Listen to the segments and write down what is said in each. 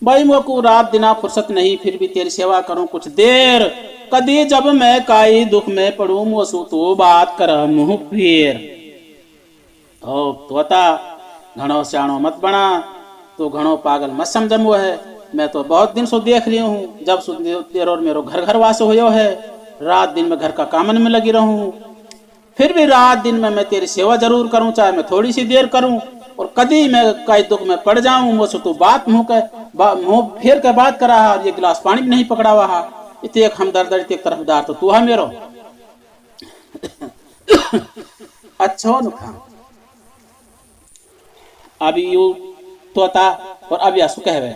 भाई मोको रात दिना फुर्सत नहीं, फिर भी तेरी सेवा करूं कुछ देर। कदी जब मैं काई दुख में पड़ू मोसू तू बात कर मुंह फेर। ओ तोता घणो सियाणो मत बना, तो घणो पागल मत समझमो है। मैं तो बहुत दिन सो देख रही हूँ, जब सो तेरो मेरो घर घर वास हो है, रात दिन में घर का कामन में लगी रहूं। फिर भी रात दिन में मैं तेरी सेवा जरूर करूं, चाहे मैं थोड़ी सी देर करूं। और कदी मैं कई दुख में पड़ जाऊं मुझसे तू बात मुंह फेर के बात करा, और ये गिलास पानी भी नहीं पकड़ा हुआ। इतने एक हमदर्द इतने एक तरफदार तो तू है मेरो। अच्छा नुखा अभी यू तोता और अब यासु कहवे,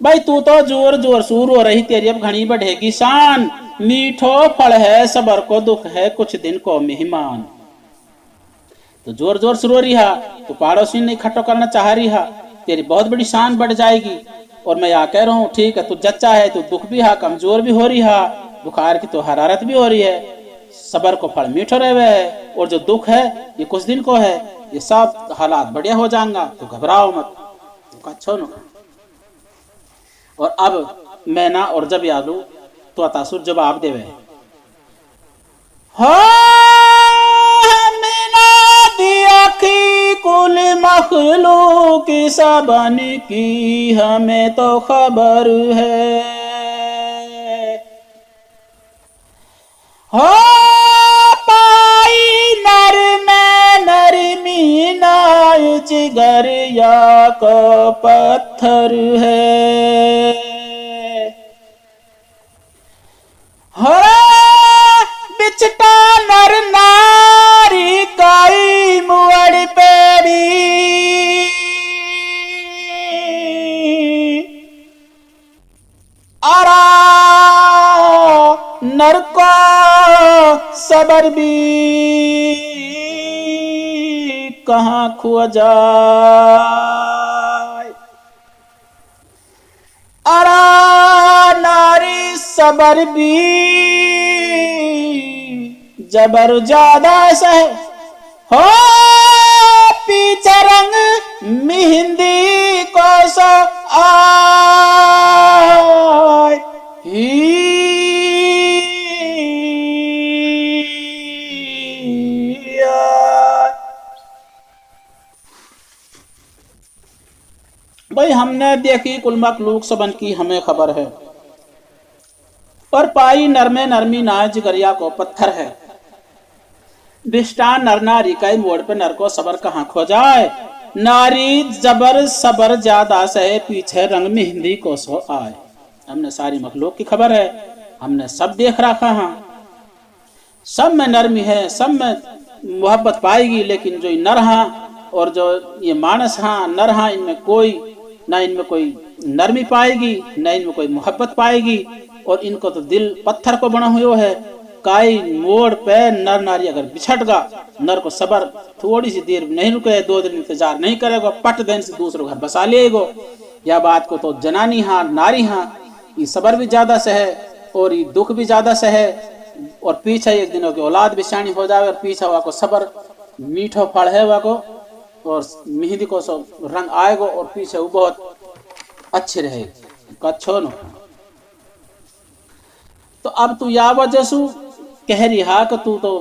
भाई तू तो जोर जोर सूर हो रही, तेरी अब घनी बढ़ेगी शान। मीठो फल है सबर को दुख है कुछ दिन को मेहमान। तो जोर जोर शुरू हो रहा, तो पड़ोसी ने इकट्ठो करना चाह रहा, तेरी बहुत बड़ी शान बढ़ जाएगी। और मैं यहाँ कह रहा हूँ ठीक है, तू जच्चा है, तू दुख भी है, कमजोर भी हो रही है, बुखार की तो हरारत भी हो रही है। सबर को फल मीठो रहे है, और जो दुख है ये कुछ दिन को है, ये सब हालात बढ़िया हो जाएगा, तो घबराओ मत। तो अच्छा न। और अब मैं ना और जब याद लू तो अतासुर जवाब देवे, कुल मखलूक सबन की हमें तो खबर है। हो पाई नर में नरमी नाय जिगर या को पत्थर है। हो बिचटा नर नारी काई मुअड़ पे भी आरा नर को सबर भी कहाँ खो जाए। आरा नारी सबर भी जबर ज्यादा सह हो पीछे रंग मेहंदी को सो आए भाई हमने देखी कुल मखलूक सबन की हमें खबर है। और पाई नर में नरमी ना जिगरिया को पत्थर है। दिष्टा नर नारी का मोड़ पे नर को सबर कहाँ खो जाए। नारी जबर सबर ज्यादा सहे पीछे रंग मेहंदी को सो आए। हमने सारी मखलूक की खबर है, हमने सब देख रखा है। सब में नरमी है, सब में मोहब्बत पाएगी, लेकिन जो नर हाँ और जो ये मानस हाँ नर हाँ, इनमें कोई नरमी पाएगी, न इनमें कोई मोहब्बत पाएगी। और इनको तो दिल पत्थर को बना हुआ है। काई मोड़ पे नर नारी अगर बिछट गा, नर को सबर थोड़ी सी देर नहीं रुके, 2 दिन इंतजार नहीं करेगा, पट दिन से दूसरे घर बसा लेगो। यह बात को तो जनानी हाँ नारी हाँ ये सबर भी ज्यादा सहे और ये दुख भी ज्यादा सहे। और पीछे एक दिनों की औलाद भी शानी हो जाए, और पीछे वह को सबर मीठो फल है, वह को और मेहंदी को सो रंग आएगो, और पीछे वो बहुत अच्छे रहेगी। अच्छो न। तो अब तू या वजह सु कह रही हा कि तू तो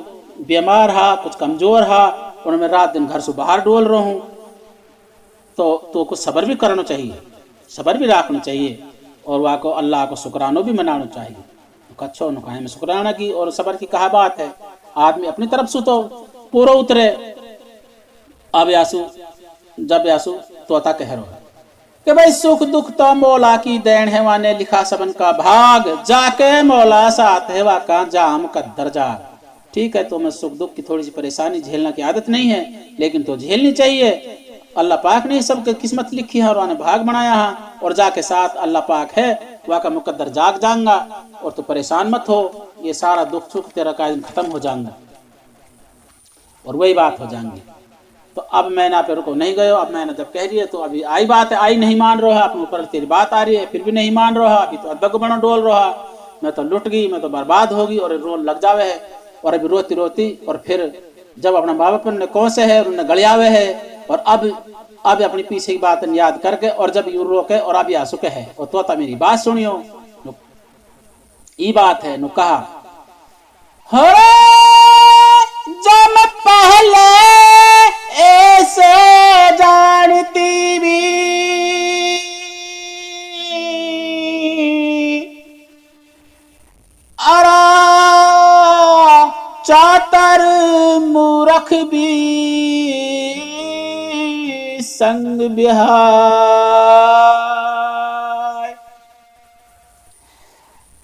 बीमार हा, कुछ कमजोर हा, और मैं रात दिन घर से बाहर डोल रहा हूँ, तो कुछ सबर भी करना चाहिए, सबर भी रखना चाहिए, और वह को अल्लाह को शुक्रानो भी मनाना चाहिए। तो अच्छो न कहे में शुक्राना की और सबर की कहा बात है। आदमी अपनी तरफ से तो पूरा उतरे। अब यासु जब यासु तोता कह रहा है कि भाई सुख दुख तो मौला की देन है, वाने लिखा सबन का भाग, जाके मौला साथ है वा का जाम का दर्जा। ठीक है, तो मैं सुख दुख की थोड़ी सी परेशानी झेलना की आदत नहीं है, लेकिन तो झेलनी चाहिए। अल्लाह पाक ने सबके किस्मत लिखी है और वाने भाग बनाया है, और जाके साथ अल्लाह पाक है वह का मुकद्दर जाग जाऊंगा। और तो परेशान मत हो, ये सारा दुख सुख तेरा कायम खत्म हो जाऊंगा और वही बात हो जाएंगी। तो अब मैंने पे रुको नहीं गयो। अब मैंने जब कह रही है तो अभी आई बात है, आई नहीं मान रहा है, अपने ऊपर तेरी बात आ रही है, फिर भी नहीं मान रहा है। अभी तो अदब बना डोल रहा, मैं तो लुट गई, मैं तो बर्बाद होगी, और रोल लग जावे है। और अभी रोती रोती और फिर जब अपना बाबा ने कौन से है उन्हें गलियावे है, और अब अब अपनी पीछे की बात याद करके और जब यू रोके और अब या सुके है और तोता मेरी बात सुनियो ई बात है नु कहा हो जो मैं पहले ऐसे जानती भी अरा चातर मूरख भी संग बिहार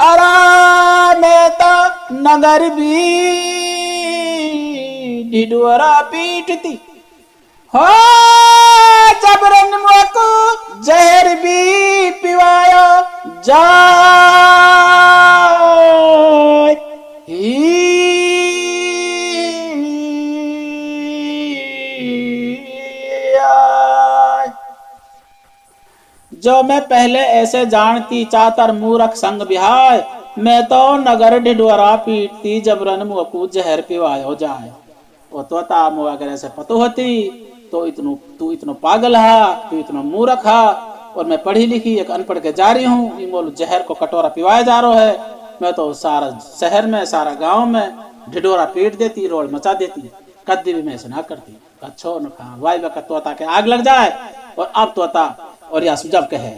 अरा में तो नगर भी ढिढोरा पीटती हो जबरन को जहर भी पिवायो जाए जो मैं पहले ऐसे जानती चातर मूरख संग बिहाय मैं तो नगर ढिढोरा पीटती जबरन मुकू जहर पिवायो जाए वो तोता मो अगर ऐसे पतो होती तो तू इतनो पागल हा तू इतना मूर्ख हा और मैं पढ़ी लिखी एक अनपढ़ के जा रही हूँ बोल जहर को कटोरा पिवाया जा रहा है मैं तो सारा शहर में सारा गांव में ढिढोरा पीट देती रोल मचा देती कद्दी भी मैं ऐसे ना करती अच्छो न खा वाई बका तोता के आग लग जाए और अब तोता और या सुजब कहे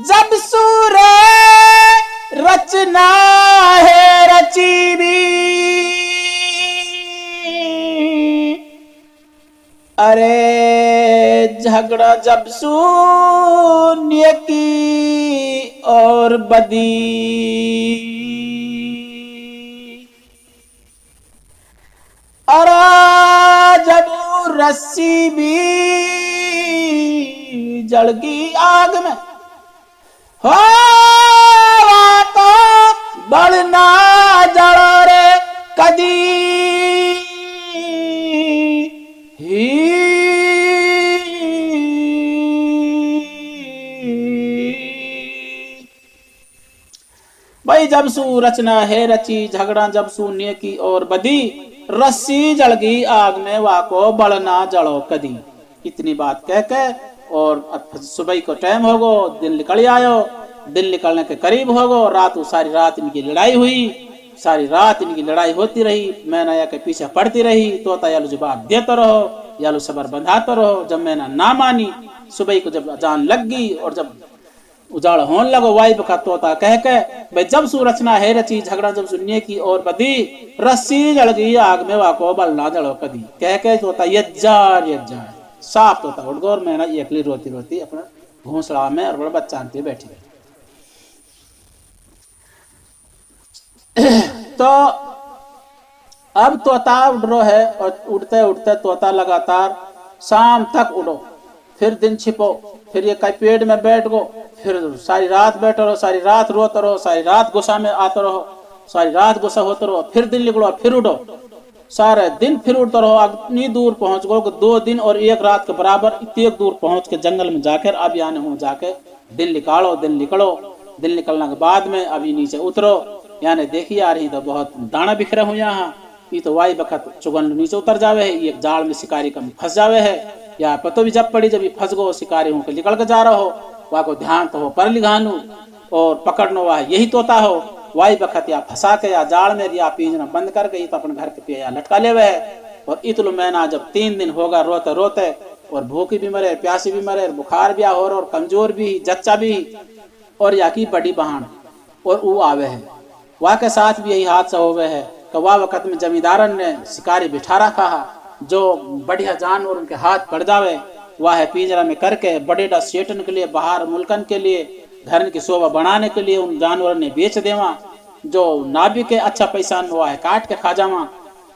जब सूरे रचना है रची भी अरे झगड़ा जब शून्य की और बदी अरे जब रस्सी भी जलगी आग में हो तो बढ़ना जड़ो रे कदी भाई जब सू रचना है रची झगड़ा जब शून्य की और बदी रस्सी जलगी आग में वाको बड़ना जड़ो कदी इतनी बात कह के और सुबह को टाइम होगो दिन निकल आयो दिन निकलने के करीब होगो रात सारी रात इनकी लड़ाई हुई सारी रात इनकी लड़ाई होती रही मैना या के पीछे पड़ती रही तोता यालू जवाब देते रहो यालू सबर बंधाते रहो जब मैना ना मानी सुबह को जब जान लग गई और जब उजाड़ होने लगो वाई बका तोता कह के भाई जब सू रचना है रची झगड़ा जब सुनिए की और बदी रस्सी जल गई आग में वाको बल ना जड़ो कदी कह के तोता यज्जार साफ तोता उठ गो और मैना एकली रोती रोती अपना घोंसला में और बच्चा पे बैठी तो अब तोता उड़ रहा है और उड़ते उड़ते तोता लगातार शाम तक उड़ो फिर दिन छिपो फिर ये कई पेड़ में बैठ गो फिर सारी रात बैठो रहो सारी रात रोते रहो सारी रात गुस्सा में आते रहो सारी रात गुस्सा होते रहो फिर दिन निकलो फिर उड़ो सारे दिन फिर उड़ते रहो इतनी दूर पहुंच गो 2 दिन और 1 रात के बराबर इतनी दूर पहुंच के जंगल में जाकर अब यानी हूँ जाके दिन निकालो दिन निकलो दिन निकलने के बाद में अभी नीचे उतरो यानी देखी आ रही तो बहुत दाना बिखरे हूँ यहाँ ये तो वाई बखत चुगन नीचे उतर जावे है ये जाल में शिकारी कम फंस जावे है या पतो भी जब पड़ी जब ये फंस गो शिकारी हूँ के निकल के जा रहा हो वहाँ को ध्यान तो हो पर लिघानू और पकड़नो वह यही तोता हो वाई बखत या फंसा के या जाल में या पिंजरा बंद करके ये तो अपने घर के पे या लटका ले है और इतलो मैना जब 3 दिन होगा रोते रोते और भूखी भी मरे प्यासी भी मरे बुखार भी हो और कमजोर भी जच्चा भी और या की बड़ी बहन और वो आवे है वह के साथ भी यही हादसा होवे है कि वह वक्त में जमींदारन ने शिकारी बिठा रखा है जो बढ़िया जानवर उनके हाथ पड़ जावे वह है पिंजरा में करके बड़े सेटन के लिए बाहर मुल्कन के लिए घर की शोभा बढ़ाने के लिए उन जानवरों ने बेच देवा जो नाभि के अच्छा पैसा हुआ है काट के खा जावा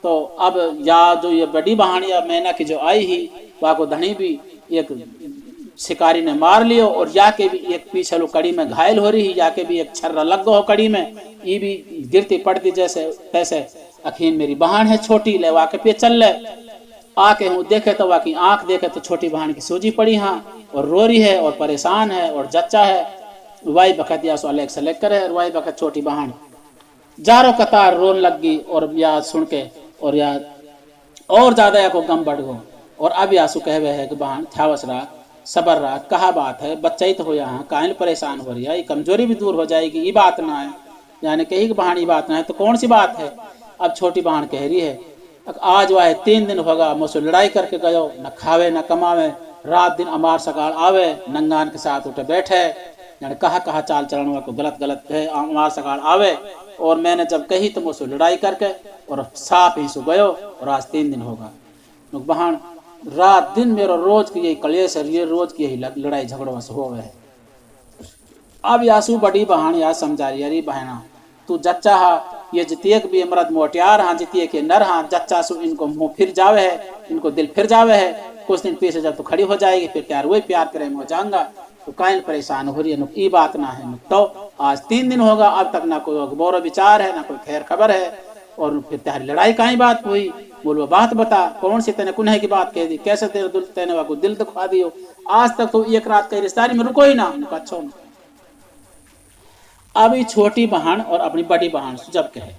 तो अब या जो ये बड़ी बहानी या मैना की जो आई ही वह को धनी भी एक शिकारी ने मार लियो और जाके भी एक पीछे कड़ी में घायल हो रही जाके भी एक छर्रा लग गो कड़ी में ये भी गिरती पड़ती जैसे तैसे अखीन मेरी बहन है छोटी ले वाके पे चल ले आके हूँ देखे तो वाकी आंख देखे तो छोटी बहन की सूजी पड़ी हाँ और रो रही है और परेशान है और जच्चा है वाई बखत या सो अलग सेलेक्ट करे और वाई बखत छोटी बहन जारो कतार रोन लग गई और या सुन के और या और ज्यादा या को गम बढ़ गो। और अब यासु कहवे है कि बहन थावस रहा, सबर रहा, कहा बात है, बच्चा ही तो हो यहाँ, काहे परेशान हो रही है, ये कमजोरी भी दूर हो जाएगी, ये बात ना है। यानी कही कि बहन ये बात ना है तो कौन सी बात है। अब छोटी बहन कह रही है, आज वह 3 दिन होगा मुझसे लड़ाई करके गयो, न खावे न कमावे, रात दिन अमार सकाल आवे, नंगान के साथ उठे बैठे, यानी कहा कहा चाल चलन को गलत गलत है, अमार सकाल आवे। और मैंने जब कही तो मुझसे लड़ाई करके और साफ ही सो गयो, और आज 3 दिन होगा। बहन रात दिन मेरा रोज की यही कलेश है, ये रोज की यही लड़ाई झगड़ों से हो गए। अब यासु बड़ी बहन या समझा रही, अरे बहना तू जच्चा हा, ये जितिए भी मर्द मोटियार हाँ, जितिए के नर हाँ, जच्चा सु इनको मुंह फिर जावे है, इनको दिल फिर जावे है, कुछ दिन पीछे जब तू खड़ी हो जाएगी फिर प्यार वही प्यार प्रेम हो जाऊंगा, तो काहे परेशान हो रही है। ये बात ना है। तो आज 3 दिन होगा, अब तक ना कोई गौरव विचार है, ना कोई खैर खबर है, और फिर तुम्हारी लड़ाई का ही बात हुई। बोलो बात बता, कौन सी तेने कुन्हे की बात कह दी, कैसे तेरे दिल तेने वाको दिल दुखा दियो, आज तक तो एक रात की रिश्तेदारी में रुको ही ना। अच्छा अब छोटी बहन और अपनी बड़ी बहन जब कहे,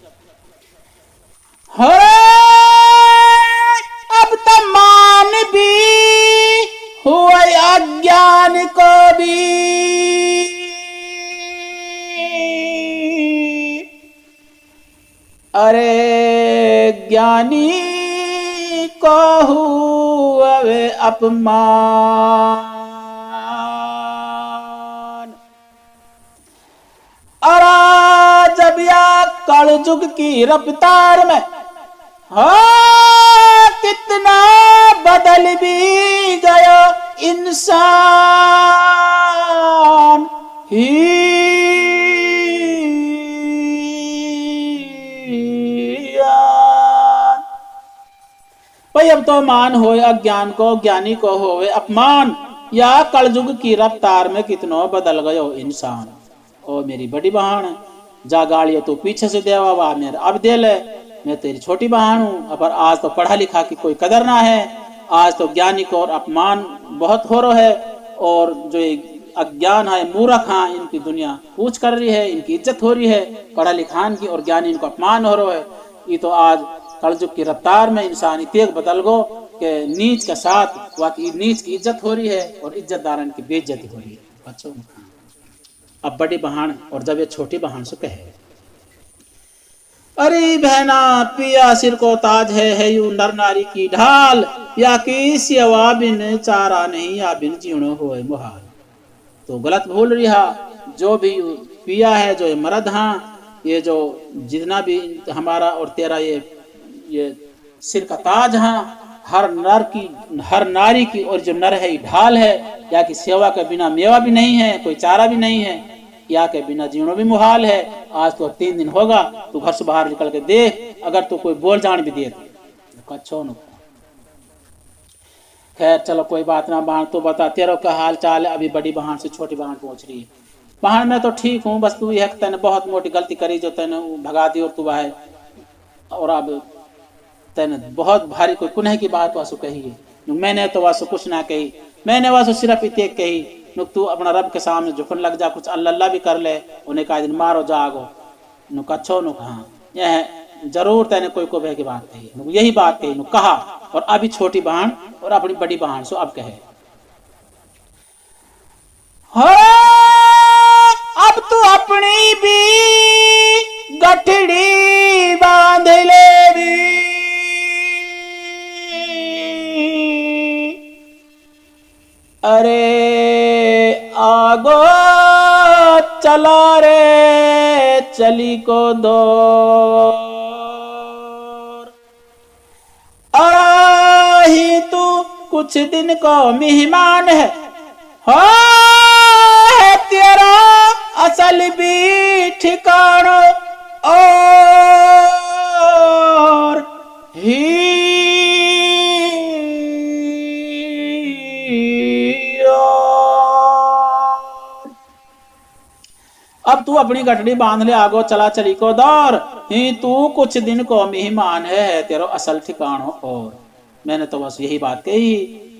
अब तो मान भी हुआ अज्ञान को भी, अरे ज्ञानी को हुआ अपमान, अरे जब या कलयुग की रफ्तार में हाँ कितना बदल भी गया इंसान ही, भाई अब तो मान होए अज्ञान को, ज्ञानी को होए अपमान, या कलयुग की रफ्तार में कितनो बदल गयो इंसान। ओ मेरी बड़ी बहन जा गाड़ियों तो पीछे से देवा वा मेरे अब दे ले, मैं तेरी छोटी बहन हूँ। पर आज तो पढ़ा लिखा की कोई कदर ना है, आज तो ज्ञानी को और अपमान बहुत हो रहा है, और जो अज्ञान है मूर्ख हाँ इनकी दुनिया पूछ कर रही है, इनकी इज्जत हो रही है, पढ़ा लिखान की और ज्ञानी इनको अपमान हो रहा है। ये तो आज कलयुग की रफ्तार में इंसान इतने बदल गो कि नीच के साथ वाकई नीच की इज्जत हो रही है और इज्जतदारन की बेइज्जती हो रही है। बच्चों अब बड़ी बहन और जब ये छोटी बहन से कहे, अरे बहना पिया सिर को ताज है यू नर नारी की ढाल, या कि सेवा बिन चारा नहीं, या बिन जीणो होए मुहाल। तो गलत भूल रहा, जो भी पिया है जो ये मर्द हाँ, ये जो जितना भी हमारा और तेरा ये सिर का ताज हाँ, हर नर की हर नारी की, और जो नर है ये ढाल है, या कि सेवा के बिना मेवा भी नहीं है, कोई चारा भी नहीं है, या के बिना जीवनो भी मुहाल है। आज तो 3 दिन होगा, तू घर से बाहर निकल के देख, अगर तू कोई बोल जान भी दे तो अच्छा न। खैर चलो कोई बात ना बहन, तो बता तेरा क्या हाल चाल है। अभी बड़ी बहन से छोटी बहन पूछ रही है, बहन मैं तो ठीक हूँ, बस तू यह तेने बहुत मोटी गलती करी जो तेने भगा दी, और तू है और अब तेने बहुत भारी कोई कुन्हे की बात वासु कही है। मैंने तो वासु कुछ ना कही, मैंने वासु सिर्फ इतने कही, तू अपना रब के सामने झुकन लग जा, कुछ अल्लाह भी कर ले, उन्हें का दिन मारो जागो नुक अच्छो नुक हाँ यह जरूर तेने कोई को बह की बात कही, यही बात कही नुक कहा। और अभी छोटी बहन और अपनी बड़ी बहन सो अब कहे, अब तू अपनी भी गठड़ी बांध ले भी, अरे आगो चला रे चली को दौर, ही तू कुछ दिन को मेहमान है, है तेरा असल भी ठिकाना, और ही अब तू अपनी गठड़ी बांध ले, आगो चला चली को दौर, ही तू कुछ दिन को मेहमान है, तेरा असल ठिकानो। और मैंने तो बस यही बात कही,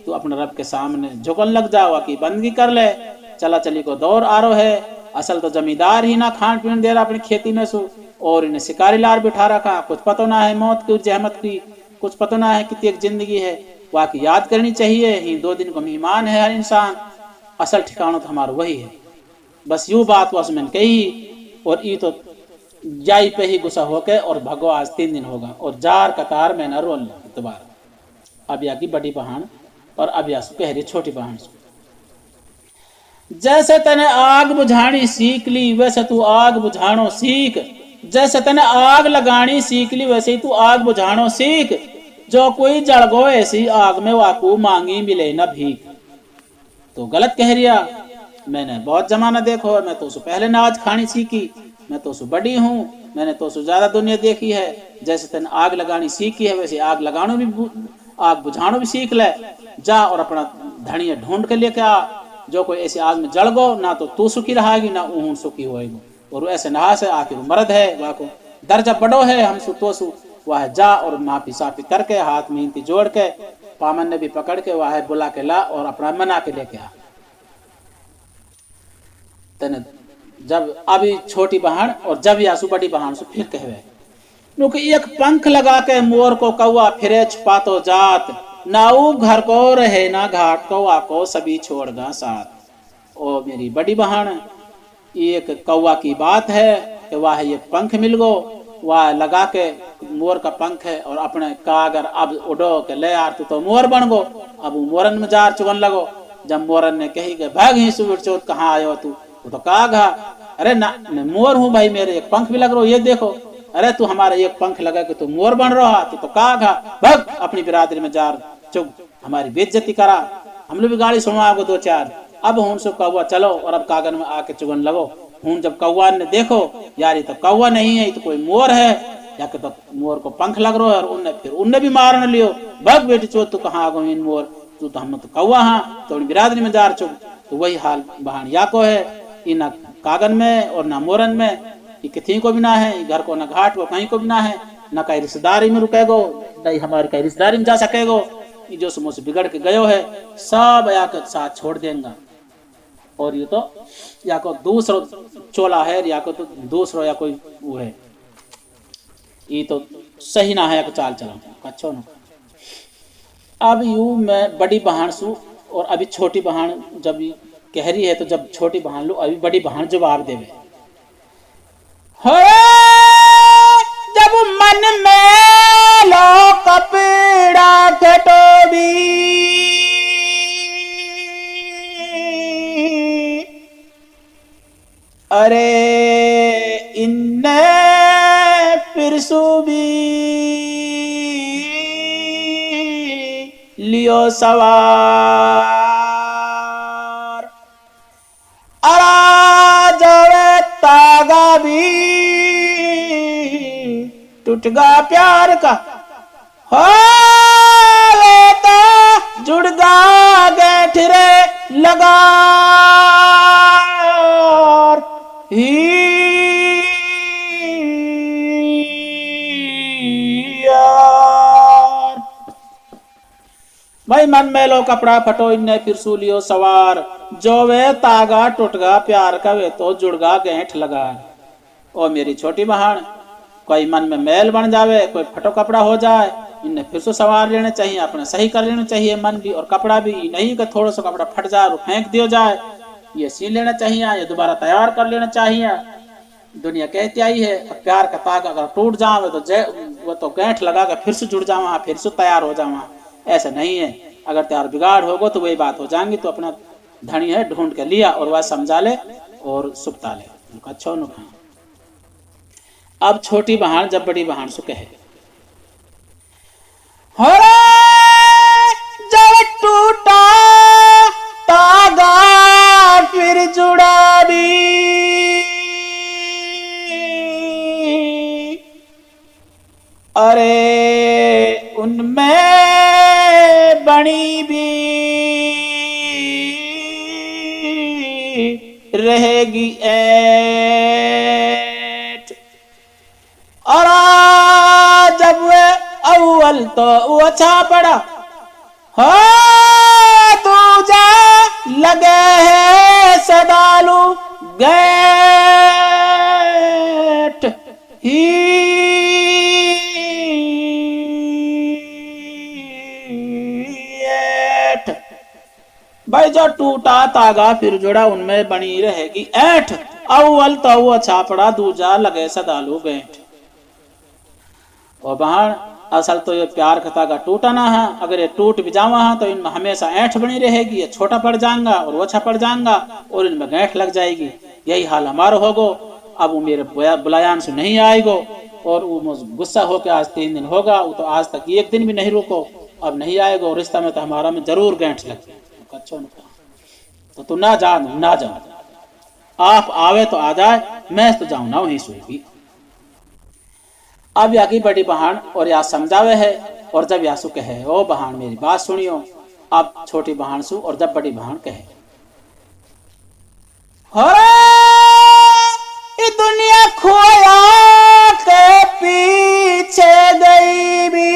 तू अपने रब के सामने झुकन लग जाओ कि बंदगी कर ले, चला चली को दौर आ रहा है। असल तो जमींदार ही ना खान पीन दे रहा अपनी खेती में सु, और इन्हें शिकारी लार बिठा रखा, कुछ पता ना है मौत की जहमत की, कुछ पता ना है कितनी एक जिंदगी है, वहाँ की याद करनी चाहिए। ही 2 दिन को मेहमान है हर इंसान, असल ठिकाना तो हमारा वही है। बस यूँ बात वह मैंने कही और ये तो जाई पे ही गुस्सा होके और भगो आज 3 दिन होगा और जार कतार में न रोल दोबारा। अब या की बड़ी बहन और अब या कह रही छोटी बहन, जैसे तने आग बुझानी सीख ली वैसे तू आग बुझानो सीख, जैसे तने आग लगानी सीख ली वैसे ही तू आग बुझानो सीख, जो कोई जल गो ऐसी आग में वाकू मांगी मिले न भीख। तो गलत कह रिया, मैंने बहुत जमाना देखो, मैं तो उससे पहले नाज खानी सीखी, मैं तो उससे बड़ी हूँ, मैंने तो उससे ज्यादा दुनिया देखी है। जैसे तने आग लगानी सीखी है वैसे आग लगानो भी आग बुझानो भी सीख ले, जा और अपना धनिया ढूंढ के लेके आ। जो कोई ऐसी आग में जल गो ना तो तू सुखी रहेगी ना ऊन सुखी होएगी, और ऐसे नहा से आखिर मर्द है वह को दर्जा बड़ो है हम सु तो सु, वह जा और माफी साफी करके हाथ मेहनती जोड़ के पामन ने भी पकड़ के वह बुला के ला और अपना मना के लेके आ। तने जब अभी छोटी बहन और जब यासु बड़ी बहन से फिर कहवे क्योंकि एक पंख लगा के मोर को कौआ फिरे छुपा तो जात, ना वो घर को रहे ना घाट को आको सभी छोड़गा साथ। ओ मेरी बड़ी बहन, एक कौआ की बात है कि वह ये पंख मिल गो, वह लगा के मोर का पंख है और अपने का अगर अब उड़ो के ले यार तू तो मोर बन गो। अब मोरन में जार चुगन लगो, जब मोरन ने कही कि भाग ही सुबह चौथ कहाँ आयो तू तो का घा, अरे ना मैं मोर हूँ भाई, मेरे एक पंख भी लग रहा, ये देखो, अरे तू हमारा एक पंख लगा के तू मोर बन रहा तो का घा, भाग अपनी बिरादरी में जार चुग, हमारी बेइज्जती करा, हम लोग भी गाड़ी सुनवाओगे 2-4। अब हूं सो कौवा चलो और अब कागन में आके चुगन लगो। हूं जब कौवा ने देखो यार ये तो कौवा नहीं है, ये तो कोई मोर है, या के तो मोर को पंख लग रहा है, और उनने भी मारने लियो, भग बेटी चो तू कहाँ आ गो इन मोर, तू तो हम तो कौवा हाँ तो बिरादरी में जार चुग। तो वही हाल बहान या को है, ये ना कागन में और ना मोरन में, ये किसी को भी ना है, घर को ना घाट को कहीं को भी ना है, ना कहीं रिश्तेदारी में रुकेगो, नहीं हमारी कहीं रिश्तेदारी में जा सकेगो। ये जो मुझसे बिगड़ के गयो है सब या के साथ छोड़ देंगे। और ये तो या को दूसरो चोला है या को तो दूसरो या कोई वो है, ये तो सही ना है चाल चला अच्छा ना। अब यू मैं बड़ी बहन सू और अभी छोटी बहन जब कह रही है तो जब छोटी बहन लो अभी बड़ी बहन जवाब देवे, जब मन में लो कपड़ा घटोबी, अरे इन्ने फिर सुबी लियो सवार, अरा जवे तागा भी टूटगा प्यार का, हो तो जुड़गा गैठ रे लगा भाई मन में लो कपड़ा फटो इन्ने फिर सूलियो सवार, जो वे तागा टूटगा प्यार का वे तो जुड़गा गेंठ लगा। ओ मेरी छोटी बहन, कोई मन में मैल बन जावे, कोई फटो कपड़ा हो जाए, इन्हें फिर से सवार लेने चाहिए, अपने सही कर लेना चाहिए मन भी और कपड़ा भी, नहीं कि थोड़ा सा कपड़ा फट जाए और फेंक दिया जाए, ये सी लेना चाहिए, ये दोबारा तैयार कर लेना चाहिए। दुनिया कहती आई है प्यार का तागा अगर टूट जावे तो वो तो गेंठ लगा कर फिर से जुड़ जावा, फिर से तैयार हो जावा, ऐसा नहीं है। अगर तैयार बिगाड़ होगा तो वही बात हो जाएंगी। तो अपना धनी है ढूंढ के लिया और वह समझा ले और सुपता ले, अच्छा नुकसान। अब छोटी बहन जब बड़ी बहन से कहे, जब टूटा तागा फिर जुड़ा भी, अरे उनमें बनी भी रहेगी ऐट, और जब वे अव्वल तो वो अच्छा पड़ा, हो दूजा लगे है सदालू गेट ही भाई जो टूटा तागा फिर जुड़ा उनमें बनी रहेगी ऐठ। अव्वल तो वो छापड़ा दूजा लगे सदालू गेंठ। और बहन असल तो ये प्यार का तागा टूटा ना है, अगर ये टूट भी जावा है तो इनमें हमेशा ऐठ बनी रहेगी। ये छोटा पड़ जाएगा और वो अच्छा पड़ जाएगा और इनमें गैंठ लग जाएगी। यही हाल हमारा होगो। अब वो मेरे बुलायान से नहीं आएगो और वो गुस्सा होकर आज 3 दिन होगा, वो तो आज तक एक दिन भी नहीं रुको, अब नहीं आएगो। रिश्ता में तो हमारा में जरूर गैंठ लगे। तो तू ना जा ना जा, आप आवे तो आ जाए, मैं तो जाऊं ना वहीं सोएगी। अब याकी बड़ी बहन और या समझावे है और जब यासु कहे ओ बहन मेरी बात सुनियो, अब छोटी बहन सु और जब बड़ी बहन कहे ये दुनिया खोया के पीछे गई भी,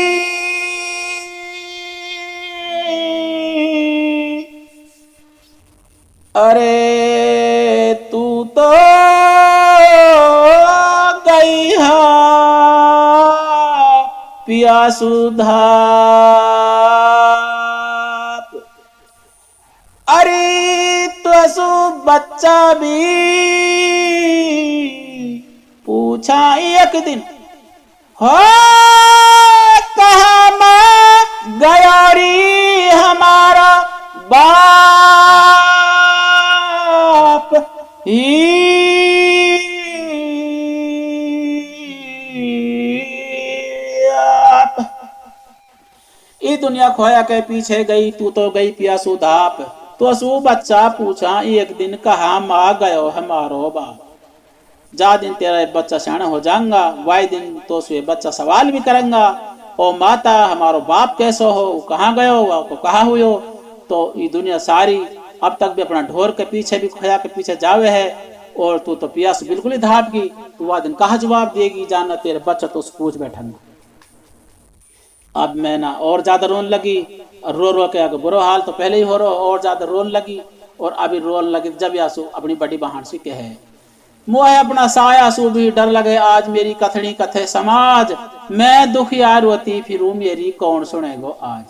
अरे तू तो गई है पिया सुधाप। अरे तो बच्चा भी पूछा एक दिन हो कहा मैं गया री हमारा बाप ई दुनिया खोया के पीछे गई, तू तो गई पिया सुधाप। तो सु बच्चा पूछा एक दिन कहा माँ गयो हमारो बाप। जा दिन तेरा बच्चा सियाना हो जाएगा, वाई दिन तो सु बच्चा सवाल भी करेंगा ओ माता हमारो बाप कैसो हो, कहाँ गयो वो कहाँ हुयो। तो ये दुनिया सारी अब तक भी अपना ढोर के पीछे भी खोया के पीछे जावे है और तू तो पिया से बिल्कुल ही धाप की, तू वह दिन कहा जवाब देगी जाना तेरे बच्चा तो पूछ बैठेंगे। अब मैं ना और ज्यादा रोन लगी और रो रो के आगे बुरा हाल तो पहले ही हो रहा और ज्यादा रोन लगी और अभी रोन लगी। जब यासु अपनी बड़ी बहन से कहे मोह अपना साया सु भी डर लगे आज मेरी कथनी कथे समाज, मैं दुखिया रोती फिरूं मेरी कौन सुनेगो आज।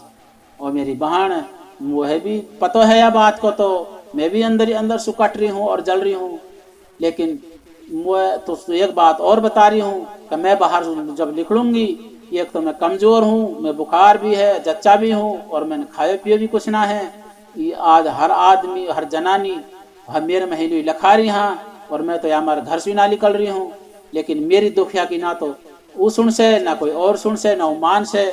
और मेरी बहन मुझे भी पता है या बात को, तो मैं भी अंदर ही अंदर सुकट रही हूँ और जल रही हूँ, लेकिन मैं तो एक बात और बता रही हूँ कि मैं बाहर जब निकलूंगी एक तो मैं कमजोर हूँ, मैं बुखार भी है जच्चा भी हूँ और मैंने खाए पिए भी कुछ ना है। ये आज हर आदमी हर जनानी हर मेरे महीने लखा रही हाँ और मैं तो हमारे घर से ना निकल रही हूँ, लेकिन मेरी दुखिया की ना तो वो सुन से ना कोई और सुन से ना मान से।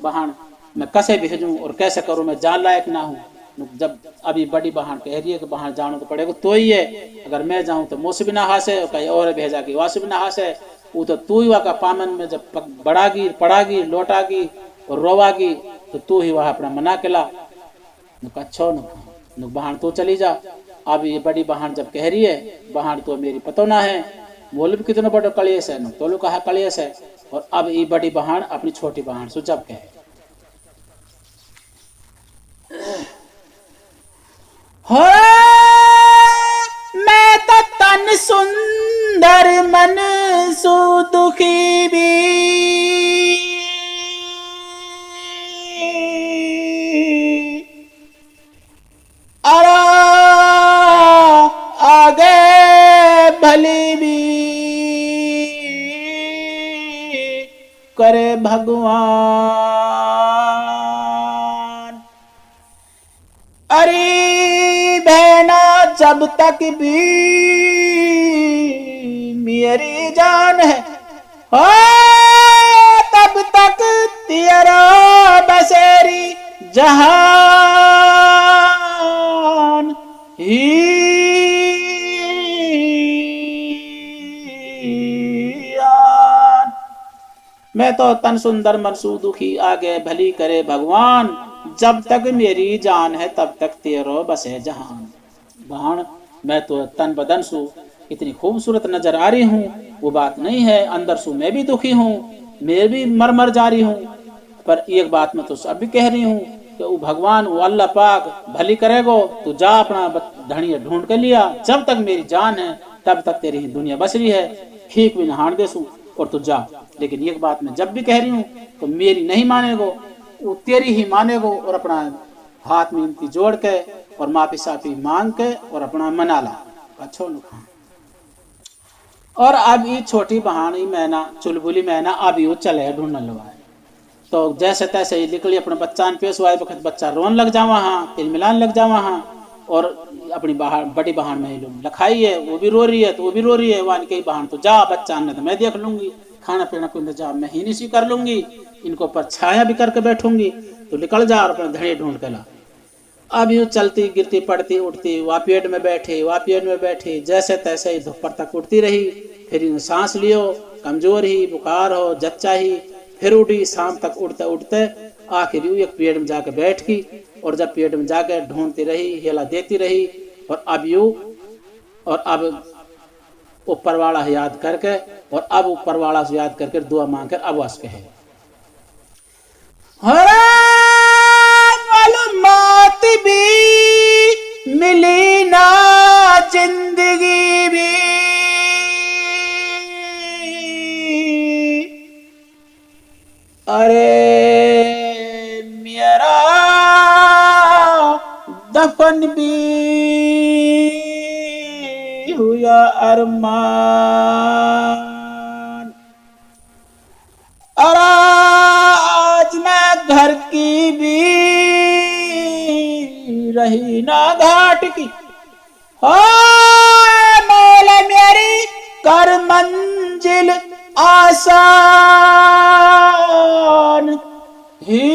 बहन मैं कैसे भेजूं और कैसे करूं, मैं जान लायक ना हूँ। जब अभी बड़ी बहन कह रही है कि बाहर जाना तो पड़ेगा तो ही है, अगर मैं जाऊं तो मुझसे भी ना हासे और कहीं और भेजा कि वहाँ से भी ना हासे। वो तो तू ही वहाँ का पामन में जब बढ़ागी पड़ागी लौटागी और रोवागी तो तू ही वहाँ अपना मना के ला। अच्छा न बहन तो चली जा। अब ये बड़ी बहन जब कह रही है बहन तो मेरी पतो ना है, बोल भी कितना बड़ा कलेश है न तो लोग कहा कलेश है। और अब ये बड़ी बहन अपनी छोटी बहन से जब कहे मैं तो तन सुंदर मन सु दुखी भी, अरे आगे भली भी करे भगवान। अरे बहना जब तक भी मेरी जान है हो तब तक तेरा बसेरी जहान ही। मैं तो तन सुंदर मन सु दुखी आगे भली करे भगवान, जब तक मेरी जान है तब तक तेरो बसे जहान। बहन मैं तो तन बदन सु इतनी खूबसूरत नजर आ रही हूँ वो बात नहीं है, अंदर सु मैं भी दुखी हूँ, मैं भी मर मर जा रही हूँ। पर एक बात मैं तो सब भी कह रही हूँ कि वो भगवान वो अल्लाह पाक भली करेगो। तू जा अपना धनिया ढूंढ के लिया, जब तक मेरी जान है तब तक तेरी ही दुनिया बस रही है, ठीक भी नहान दे सू और तू जा। लेकिन एक बात मैं जब भी कह रही हूँ तो मेरी नहीं मानेगो, वो तेरी ही मानेगो। और अपना हाथ में इनकी जोड़ के और माफी साफी मांग के और अपना मना ला अच्छो नुखा। और अब ये छोटी बहानी मैना चुलबुली मैना अब यू चले ढूंढने लगा। तो जैसे तैसे ही निकली अपने बच्चा पेश हुआ वक्त बच्चा रोन लग जावा हाँ, तिल मिलान लग जावा हाँ। और अपनी बड़ी बहन में लखाई है, वो भी रो रही है तो वो भी रो रही है। वान की बहन तो जा बच्चा ने तो मैं देख लूंगी, खाना पीना को इंतजाम मैं ही नहीं सी कर लूंगी, इनको पर छाया भी करके बैठूंगी। तो निकल जा और अपने धड़े ढूंढ के ला। अब यूँ चलती गिरती पड़ती उठती वापियट में बैठी जैसे तैसे ही धुप्पर तक उठती रही। फिर सांस लियो, कमजोर ही, बुखार हो, जच्चा ही, फिर उठी। शाम तक उठते उठते आखिर यूँ एक पेड़ में जाके बैठ गई। और जब पेड़ में जाके ढूंढती रही, हेला देती रही। और अब ऊपर वाला याद करके और अब ऊपर वाला से याद करके दुआ मांग कर अब वास कहे मात भी मिली ना जिंदगी भी, अरे मेरा दफन भी हुआ अरमान। अरे आज मैं घर की भी रही ना घाट की, हो मौला मेरी कर मंजिल आसान ही।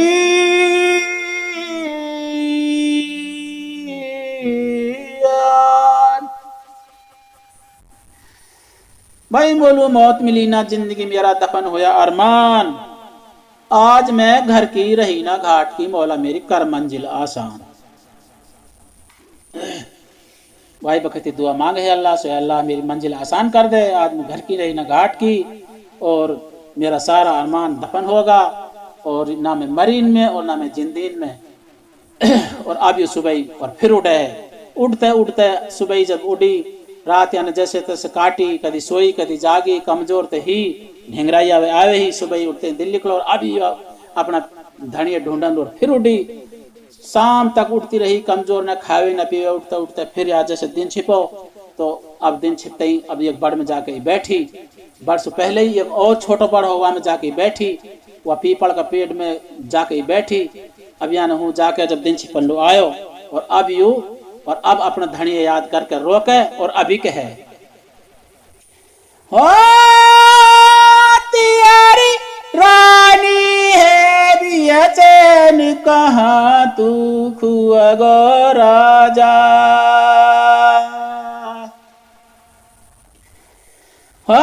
भाई बोलू मौत मिली ना जिंदगी मेरा दफन होया अरमान। आज मैं घर की रही ना घाट की, मौला मेरी कर मंजिल आसान। भाई बखती दुआ मांगे है अल्लाह से, अल्लाह मेरी मंजिल आसान कर दे। आज मैं घर की रही ना घाट की और मेरा सारा अरमान दफन होगा। और ना मैं मरीन में और ना मैं जिंदीन में। और अब ये सुबह और फिर उठते उठते सुबह जब उठी, रात यानी जैसे तैसे काटी, कभी सोई कभी जागी, कमजोर तो ही ढिंगराई आवे ही। सुबह उठते दिल निकलो और अभी अपना धनिया ढूंढन और फिर उठी। शाम तक उठती रही, कमजोर न खावे न पीवे। उठते उठते फिर आज जैसे दिन छिपो। तो अब दिन छिपते ही अब एक बड़ में जाके बैठी। बड़ से पहले ही एक और छोटा बड़ हुआ में जाके बैठी, वह पीपल का पेड़ में जाके बैठी। अब यहाँ हूँ जाके जब दिन छिपन लो आयो और अब यू और अब अपना धनिया याद करके रोके और अभी कहे हो तेरी रानी है भी चैन कहाँ तू खुआ गो राजा। हो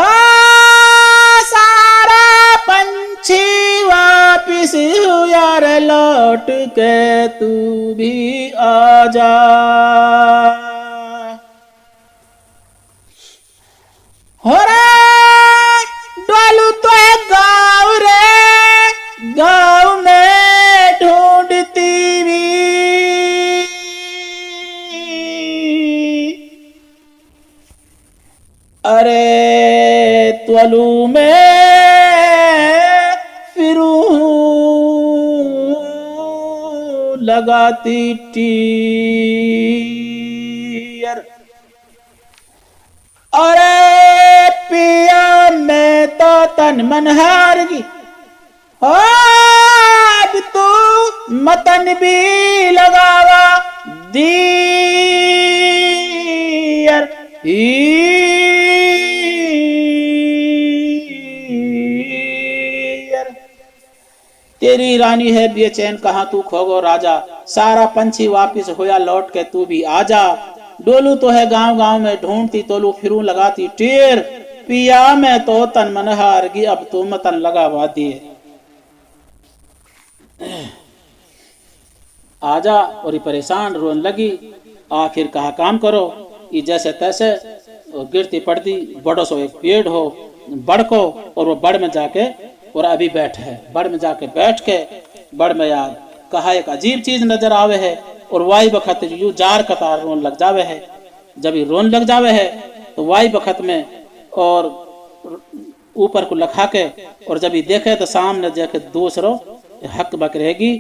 सारा पंछी वापिस यार लौट के तू भी आजा। हो रे डोलू तो है गाँव रे, गाँव में ढूंढती भी, अरे त्वलू में फिरूं लगाती टीयर। अरे पिया मैं तो तन मन हार गई, अब तू मतन भी लगावा दीयर। तेरी रानी है बेचैन कहाँ तू खोगो राजा। सारा पंछी वापिस होया लौट के तू भी आजा। डोलू तो है गांव गांव में ढूंढती तोलू फिरूं लगाती टेर। पिया मैं तो तन मन हार गई, अब तू मतन लगावा दिए। आजा और ये परेशान रोन लगी। आखिर कहा काम करो, ये जैसे तैसे गिरती पड़ती बड़ो सो एक पेड़ हो बड़ को, और वो बड़ में जाके और अभी बैठ है। बड़ में जाके बैठ के बड़ में याद कहा एक अजीब चीज नजर आवे है। और वाई बखत यू जार कतार रोन लग जावे है। जब ये रोन लग जावे है तो वाई बखत में और ऊपर को लखा के और जब ये देखे तो सामने जाके दूसरो हक बक रहेगी